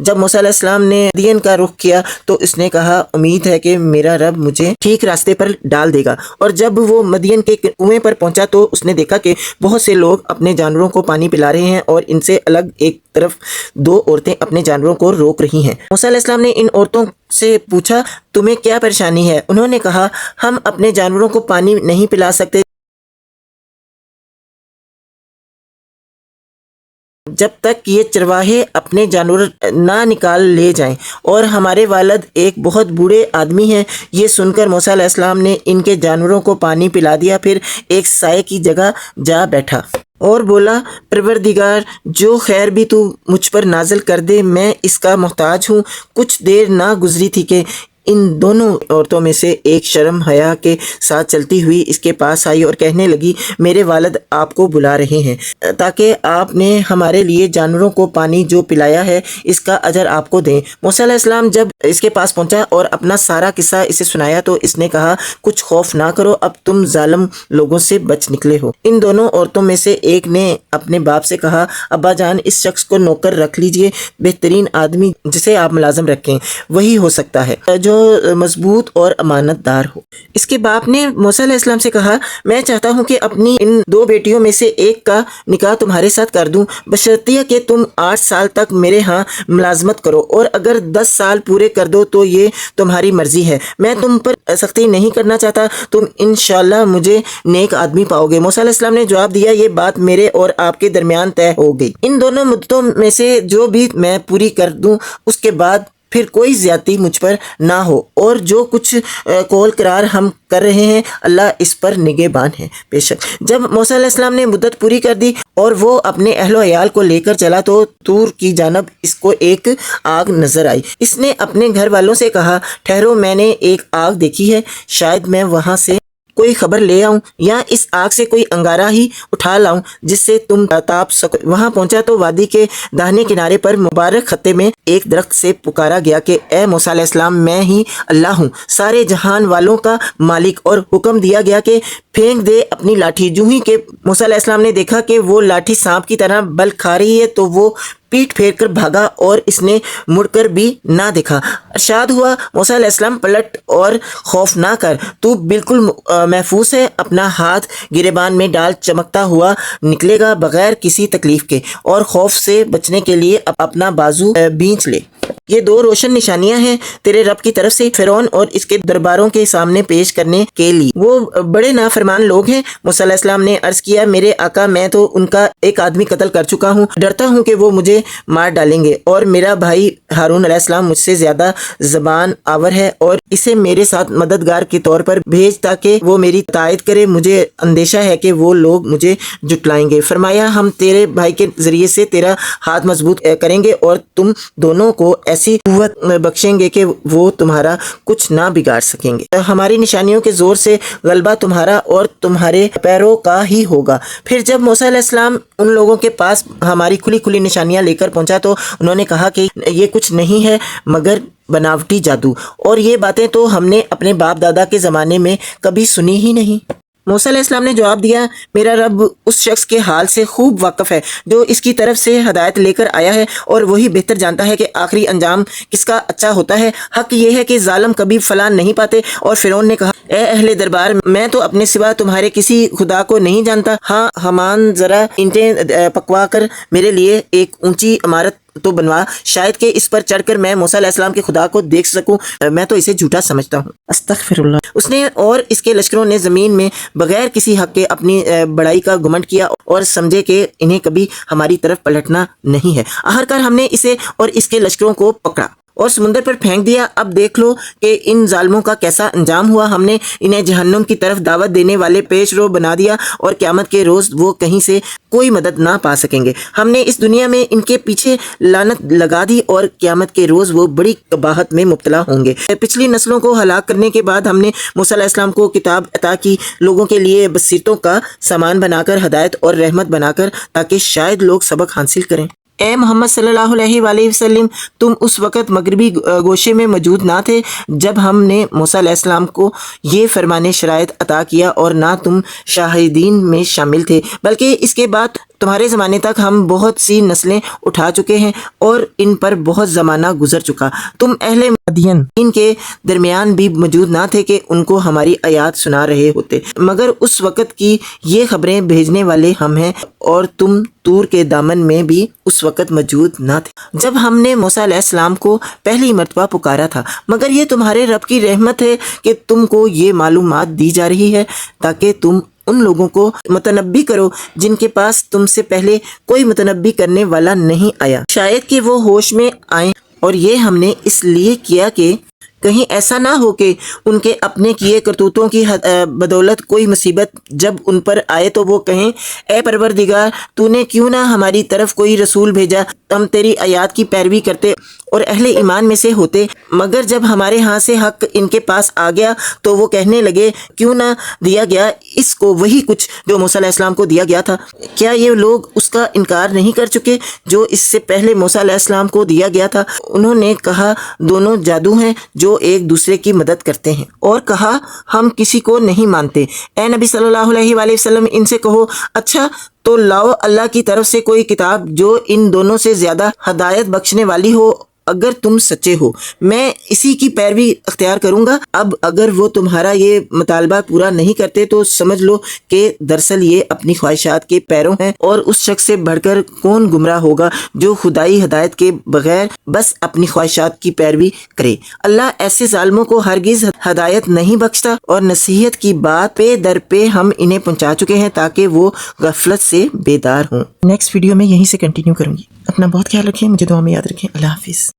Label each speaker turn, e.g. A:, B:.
A: جب موسیٰ علیہ السلام نے مدین کا رخ کیا تو اس نے کہا امید ہے کہ میرا رب مجھے ٹھیک راستے پر ڈال دے گا، اور جب وہ مدین کے کنویں پر پہنچا تو اس نے دیکھا کہ بہت سے لوگ اپنے جانوروں کو پانی پلا رہے ہیں اور ان سے الگ ایک طرف 2 عورتیں اپنے جانوروں کو روک رہی ہیں۔ موسیٰ علیہ السلام نے ان عورتوں سے پوچھا تمہیں کیا پریشانی ہے؟ انہوں نے کہا ہم اپنے جانوروں کو پانی نہیں پلا سکتے جب تک یہ چرواہے اپنے جانور نہ نکال لے جائیں، اور ہمارے والد ایک بہت بوڑھے آدمی ہیں۔ یہ سن کر موسیٰ علیہ السلام نے ان کے جانوروں کو پانی پلا دیا، پھر ایک سائے کی جگہ جا بیٹھا اور بولا پروردگار جو خیر بھی تو مجھ پر نازل کر دے، میں اس کا محتاج ہوں۔ کچھ دیر نہ گزری تھی کہ ان دونوں عورتوں میں سے ایک شرم حیا کے ساتھ چلتی ہوئی اس کے پاس آئی اور کہنے لگی میرے والد آپ کو بلا رہے ہیں تاکہ آپ نے ہمارے لیے جانوروں کو پانی جو پلایا ہے اس کا اجر آپ کو دیں۔ موسیٰ علیہ السلام جب اس کے پاس پہنچا اور اپنا سارا قصہ اسے سنایا تو اس نے کہا کچھ خوف نہ کرو، اب تم ظالم لوگوں سے بچ نکلے ہو۔ ان دونوں عورتوں میں سے ایک نے اپنے باپ سے کہا ابا جان اس شخص کو نوکر رکھ لیجئے، بہترین آدمی جسے آپ ملازم رکھیں وہی ہو سکتا ہے جو مضبوط اور امانت دار ہو۔ اس کے باپ نے موسیٰ علیہ السلام سے کہا میں چاہتا ہوں کہ اپنی ان 2 بیٹیوں میں سے ایک کا نکاح تمہارے ساتھ کر دوں، بشرطیہ کہ تم 8 سال تک میرے ہاں ملازمت کرو، اور اگر 10 سال پورے کر دو تو یہ تمہاری مرضی ہے، میں تم پر سختی نہیں کرنا چاہتا، تم انشاءاللہ مجھے نیک آدمی پاؤ گے۔ موسیٰ علیہ السلام نے جواب دیا یہ بات میرے اور آپ کے درمیان طے ہو گئی، ان دونوں مدتوں میں سے جو بھی میں پوری کر دوں اس کے بعد پھر کوئی زیادتی مجھ پر نہ ہو، اور جو کچھ قول قرار ہم کر رہے ہیں اللہ اس پر نگہبان ہے۔ بے شک جب موسیٰ علیہ السلام نے مدت پوری کر دی اور وہ اپنے اہل و عیال کو لے کر چلا تو طور کی جانب اس کو ایک آگ نظر آئی۔ اس نے اپنے گھر والوں سے کہا ٹھہرو میں نے ایک آگ دیکھی ہے، شاید میں وہاں سے کوئی خبر لے آؤں یا اس آگ سے کوئی انگارہ ہی اٹھا لاؤں جس سے تم تاپ سکو۔ وہاں پہنچا تو وادی کے داہنے کنارے پر مبارک خطے میں ایک درخت سے پکارا گیا کہ اے موسیٰ علیہ السلام میں ہی اللہ ہوں، سارے جہان والوں کا مالک، اور حکم دیا گیا کہ پھینک دے اپنی لاٹھی۔ جو ہی کہ موسیٰ علیہ السلام نے دیکھا کہ وہ لاٹھی سانپ کی طرح بل کھا رہی ہے تو وہ پیٹ پھیر کر بھاگا اور اس نے مڑ کر بھی نہ دیکھا۔ ارشاد ہوا موسیٰ علیہ السلام پلٹ اور خوف نہ کر، تو بالکل محفوظ ہے، اپنا ہاتھ گریبان میں ڈال چمکتا ہوا نکلے گا بغیر کسی تکلیف کے، اور خوف سے بچنے کے لیے اپنا بازو بھینچ لے۔ یہ 2 روشن نشانیاں ہیں تیرے رب کی طرف سے فرعون اور اس کے درباروں کے سامنے پیش کرنے کے لیے، وہ بڑے نافرمان لوگ ہیں۔ موسیٰ علیہ السلام نے عرض کیا میرے آقا میں تو ان کا ایک آدمی قتل کر چکا ہوں، ڈرتا ہوں کہ وہ مجھے مار ڈالیں گے، اور میرا بھائی ہارون علیہ السلام مجھ سے زیادہ زبان آور ہے، اور اسے میرے ساتھ مددگار کے طور پر بھیج تاکہ وہ میری اطاعت کرے، مجھے اندیشہ ہے کہ وہ لوگ مجھے جٹلائیں گے۔ فرمایا ہم تیرے بھائی کے ذریعے سے تیرا ہاتھ مضبوط کریں گے اور تم دونوں کو ایسی قوت بخشیں گے کہ وہ تمہارا کچھ نہ بگاڑ سکیں گے، ہماری نشانیوں کے زور سے غلبہ تمہارا اور تمہارے پیروں کا ہی ہوگا۔ پھر جب موسیٰ علیہ السلام ان لوگوں کے پاس ہماری کھلی کھلی نشانیاں لے کر پہنچا تو انہوں نے کہا کہ یہ کچھ نہیں ہے مگر بناوٹی جادو، اور یہ باتیں تو ہم نے اپنے باپ دادا کے زمانے میں کبھی سنی ہی نہیں۔ موسیٰ علیہ السلام نے جواب دیا میرا رب اس شخص کے حال سے خوب واقف ہے جو اس کی طرف سے ہدایت لے کر آیا ہے، اور وہی بہتر جانتا ہے کہ آخری انجام کس کا اچھا ہوتا ہے۔ حق یہ ہے کہ ظالم کبھی فلاں نہیں پاتے۔ اور فرعون نے کہا اے اہل دربار میں تو اپنے سوا تمہارے کسی خدا کو نہیں جانتا، ہاں حمان ذرا اینٹیں پکوا کر میرے لیے ایک اونچی عمارت تو بنوا، شاید کہ اس پر چڑھ کر میں موسیٰ علیہ السلام کے خدا کو دیکھ سکوں، میں تو اسے جھوٹا سمجھتا ہوں۔ استغفر اللہ۔ اس نے اور اس کے لشکروں نے زمین میں بغیر کسی حق کے اپنی بڑائی کا گھمنڈ کیا اور سمجھے کہ انہیں کبھی ہماری طرف پلٹنا نہیں ہے۔ آخرکار ہم نے اسے اور اس کے لشکروں کو پکڑا اور سمندر پر پھینک دیا۔ اب دیکھ لو کہ ان ظالموں کا کیسا انجام ہوا۔ ہم نے انہیں جہنم کی طرف دعوت دینے والے پیش رو بنا دیا، اور قیامت کے روز وہ کہیں سے کوئی مدد نہ پا سکیں گے۔ ہم نے اس دنیا میں ان کے پیچھے لعنت لگا دی، اور قیامت کے روز وہ بڑی قباحت میں مبتلا ہوں گے۔ پچھلی نسلوں کو ہلاک کرنے کے بعد ہم نے موسیٰ علیہ السلام کو کتاب عطا کی، لوگوں کے لیے بصیرتوں کا سامان بنا کر، ہدایت اور رحمت بنا کر، تاکہ شاید لوگ سبق حاصل کریں۔ اے محمد صلی اللہ علیہ وآلہ وسلم تم اس وقت مغربی گوشے میں موجود نہ تھے جب ہم نے موسیٰ علیہ السلام کو یہ فرمان شرائط عطا کیا، اور نہ تم شاہدین میں شامل تھے، بلکہ اس کے بعد تمہارے زمانے تک ہم بہت سی نسلیں اٹھا چکے ہیں اور ان پر بہت زمانہ گزر چکا. تم اہل مدین کے درمیان بھی موجود نہ تھے کہ ان کو ہماری آیات سنا رہے ہوتے، مگر اس وقت کی یہ خبریں بھیجنے والے ہم ہیں، اور تم طور کے دامن میں بھی اس وقت موجود نہ تھے جب ہم نے موسیٰ علیہ السلام کو پہلی مرتبہ پکارا تھا، مگر یہ تمہارے رب کی رحمت ہے کہ تم کو یہ معلومات دی جا رہی ہے تاکہ تم ان لوگوں کو متنبی کرو جن کے پاس تم سے پہلے کوئی متنبی کرنے والا نہیں آیا، شاید کہ وہ ہوش میں آئیں. اور یہ ہم نے اس لیے کیا کہ کہیں ایسا نہ ہو کہ ان کے اپنے کیے کرتوتوں کی بدولت کوئی مصیبت جب ان پر آئے تو وہ کہیں اے پروردگار تو نے کیوں نہ ہماری طرف کوئی رسول بھیجا، ہم تیری آیات کی پیروی کرتے اور اہل ایمان میں سے ہوتے. مگر جب ہمارے ہاں سے حق ان کے پاس آ گیا تو وہ کہنے لگے کیوں نہ دیا گیا اس کو وہی کچھ جو موسیٰ علیہ السلام کو دیا گیا تھا. کیا یہ لوگ اس کا انکار نہیں کر چکے جو اس سے پہلے موسیٰ علیہ السلام کو دیا گیا تھا؟ انہوں نے کہا دونوں جادو ہیں جو ایک دوسرے کی مدد کرتے ہیں، اور کہا ہم کسی کو نہیں مانتے. اے نبی صلی اللہ علیہ وآلہ وسلم ان سے کہو اچھا تو لاؤ اللہ کی طرف سے کوئی کتاب جو ان دونوں سے زیادہ ہدایت بخشنے والی ہو، اگر تم سچے ہو میں اسی کی پیروی اختیار کروں گا. اب اگر وہ تمہارا یہ مطالبہ پورا نہیں کرتے تو سمجھ لو کہ دراصل یہ اپنی خواہشات کے پیروں ہیں، اور اس شخص سے بڑھ کر کون گمراہ ہوگا جو خدائی ہدایت کے بغیر بس اپنی خواہشات کی پیروی کرے. اللہ ایسے ظالموں کو ہرگز ہدایت نہیں بخشتا، اور نصیحت کی بات پہ در پہ ہم انہیں پہنچا چکے ہیں تاکہ وہ غفلت سے بیدار ہوں. نیکسٹ ویڈیو میں یہیں سے کنٹینیو کروں گی. اپنا بہت خیال رکھیں، مجھے دعا میں یاد رکھیں. اللہ حافظ.